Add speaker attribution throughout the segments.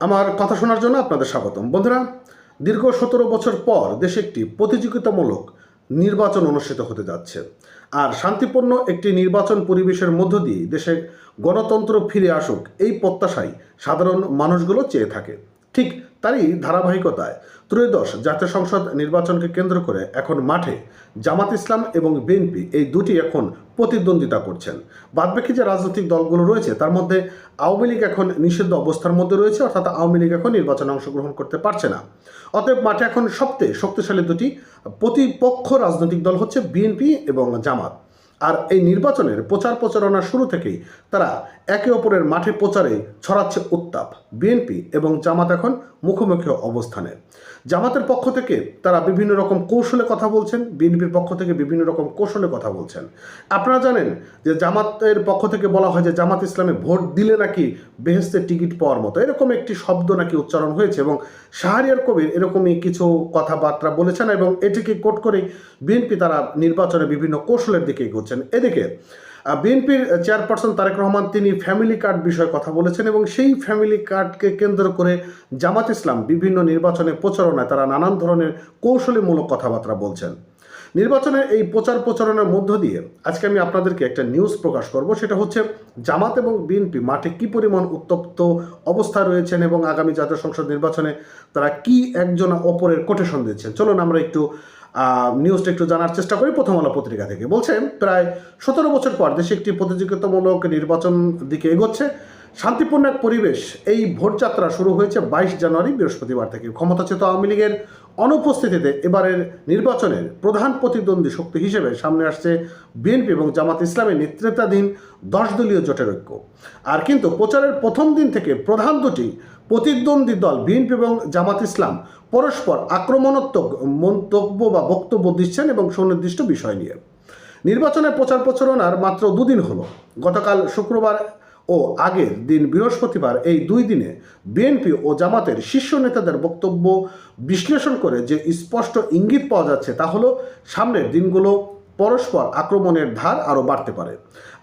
Speaker 1: আমার কথা শোনার জন্য আপনাদের স্বাগতম। বন্ধুরা, দীর্ঘ 17 বছর পর দেশে একটি প্রতিযোগিতামূলক নির্বাচন অনুষ্ঠিত হতে যাচ্ছে। আর শান্তিপূর্ণ একটি নির্বাচন পরিবেশের মধ্য দিয়ে দেশে গণতন্ত্র ফিরে আসুক, এই প্রত্যাশাই সাধারণ মানুষগুলো চেয়ে থাকে। ঠিক তারই ধারাবাহিকতায় ত্রয়োদশ জাতীয় সংসদ নির্বাচনকে কেন্দ্র করে এখন মাঠে জামাত ইসলাম এবং বিএনপি এই দুটি এখন প্রতিদ্বন্দ্বিতা করছেন। বাদবাকি যে রাজনৈতিক দলগুলো রয়েছে তার মধ্যে আওয়ামী লীগ এখন নিষিদ্ধ অবস্থার মধ্যে রয়েছে, অর্থাৎ আওয়ামী লীগ এখন নির্বাচনে অংশগ্রহণ করতে পারছে না। অতএব মাঠে এখন সবচেয়ে শক্তিশালী দুটি প্রতিপক্ষ রাজনৈতিক দল হচ্ছে বিএনপি এবং জামাত। আর এই নির্বাচনের প্রচার প্রচারণা শুরু থেকেই তারা একে অপরের মাঠে প্রচারে ছড়াচ্ছে উত্তাপ। বিএনপি এবং জামাত এখন মুখোমুখি অবস্থানে। জামাতের পক্ষ থেকে তারা বিভিন্ন রকম কৌশলে কথা বলছেন, বিএনপির পক্ষ থেকে বিভিন্ন রকম কৌশলে কথা বলছেন। আপনারা জানেন যে জামাতের পক্ষ থেকে বলা হয় যে জামাত ইসলামে ভোট দিলে নাকি বেহেশতের টিকিট পাওয়ার মতো, এরকম একটি শব্দ নাকি উচ্চারণ হয়েছে এবং শাহরিয়ার কবির এরকমই কিছু কথাবার্তা বলেছেন এবং এটিকে কোট করেই বিএনপি তারা নির্বাচনে বিভিন্ন কৌশলের দিকে এগোচ্ছেন। এদিকে বিএনপির চেয়ারপারসন তারেক রহমান তিনি ফ্যামিলি কার্ড বিষয়ে কথা বলেছেন এবং সেই ফ্যামিলি কার্ডকে কেন্দ্র করে জামাত ইসলাম বিভিন্ন নির্বাচনে প্রচারণায় তারা নানান ধরনের কৌশলীমূলক কথাবার্তা বলছেন। নির্বাচনের এই প্রচার প্রচারণার মধ্য দিয়ে আজকে আমি আপনাদেরকে একটা নিউজ প্রকাশ করব, সেটা হচ্ছে জামাত এবং বিএনপি মাঠে কি পরিমাণ উত্তপ্ত অবস্থা রয়েছেন এবং আগামী জাতীয় সংসদ নির্বাচনে তারা কি একজন অপরের কোটেশন দিচ্ছেন। চলুন আমরা একটু নিউজটা একটু জানার চেষ্টা করি প্রথম আলো পত্রিকা থেকে। বলছে প্রায় 17 বছর পর দেশে একটি প্রতিযোগিতামূলক নির্বাচন দিকে এগোচ্ছে। শান্তিপূর্ণ এক পরিবেশ। এই ভোটযাত্রা শুরু হয়েছে 22 জানুয়ারি বৃহস্পতিবার থেকে। ক্ষমতাচ্যুত আওয়ামী লীগের অনুপস্থিতিতে এবারের নির্বাচনের প্রধান প্রতিদ্বন্দ্বী শক্তি হিসেবে সামনে আসছে বিএনপি এবং জামাত ইসলামের নেতৃত্বাধীন 10 দলীয় জোটের ঐক্য। আর কিন্তু প্রচারের প্রথম দিন থেকে প্রধান দুটি প্রতিদ্বন্দ্বী দল বিএনপি এবং জামাত ইসলাম পরস্পর আক্রমণাত্মক মন্তব্য বা বক্তব্য দিচ্ছেন এবং সুনির্দিষ্ট বিষয় নিয়ে। নির্বাচনের প্রচার প্রচারণার মাত্র দুদিন হলো। গতকাল শুক্রবার ও আগের দিন বৃহস্পতিবার, এই দুই দিনে বিএনপি ও জামাতের শীর্ষ নেতাদের বক্তব্য বিশ্লেষণ করে যে স্পষ্ট ইঙ্গিত পাওয়া যাচ্ছে তা হলো সামনের দিনগুলো পরস্পর আক্রমণের ধার আরও বাড়তে পারে।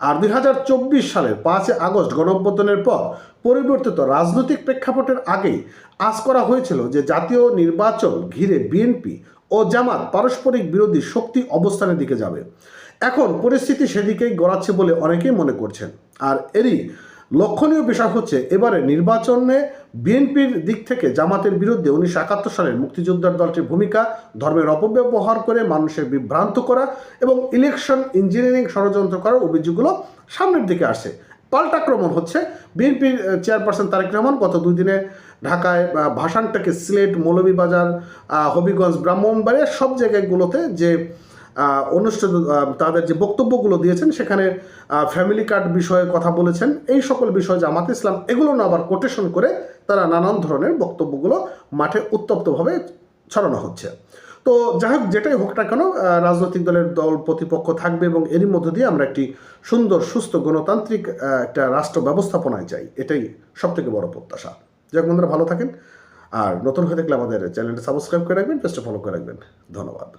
Speaker 1: আর 2024 সালের 5 আগস্ট গণঅভ্যুত্থানের পর পরিবর্তিত রাজনৈতিক প্রেক্ষাপটের আগেই আঁচ করা হয়েছিল যে জাতীয় নির্বাচন ঘিরে বিএনপি ও জামাত পারস্পরিক বিরোধী শক্তি অবস্থানের দিকে যাবে। এখন পরিস্থিতি সেদিকেই গড়াচ্ছে বলে অনেকেই মনে করছেন। আর এরই লক্ষণীয় বিষয় হচ্ছে এবারে নির্বাচনে বিএনপির দিক থেকে জামাতের বিরুদ্ধে 1971 সালের মুক্তিযোদ্ধার দলটির ভূমিকা, ধর্মের অপব্যবহার করে মানুষের বিভ্রান্ত করা এবং ইলেকশন ইঞ্জিনিয়ারিং ষড়যন্ত্র করার অভিযোগগুলো সামনের দিকে আসছে। পাল্টাক্রমণ হচ্ছে বিএনপির চেয়ারপারসন তারেক রহমান গত 2 দিনে ঢাকায়, ভাসান থেকে সিলেট, মৌলভীবাজার, হবিগঞ্জ, ব্রাহ্মণবাড়িয়া সব জায়গাগুলোতে যে অনুষ্ঠিত তাদের যে বক্তব্যগুলো দিয়েছেন সেখানে ফ্যামিলি কার্ড বিষয়ে কথা বলেছেন। এই সকল বিষয় জামাত ইসলাম এগুলো না আবার কোটেশন করে তারা নানান ধরনের বক্তব্যগুলো মাঠে উত্তপ্তভাবে ছড়ানো হচ্ছে। তো যাই হোক, যেটাই হোক না কেন রাজনৈতিক দলের দল প্রতিপক্ষ থাকবে এবং এরই মধ্য দিয়ে আমরা একটি সুন্দর সুস্থ গণতান্ত্রিক একটা রাষ্ট্র ব্যবস্থাপনায় চাই, এটাই সবথেকে বড় প্রত্যাশা। যাই হোক বন্ধুরা, ভালো থাকেন। আর নতুন হয়ে থাকলে আমাদের চ্যানেলটা সাবস্ক্রাইব করে রাখবেন, পেজটা ফলো করে রাখবেন। ধন্যবাদ।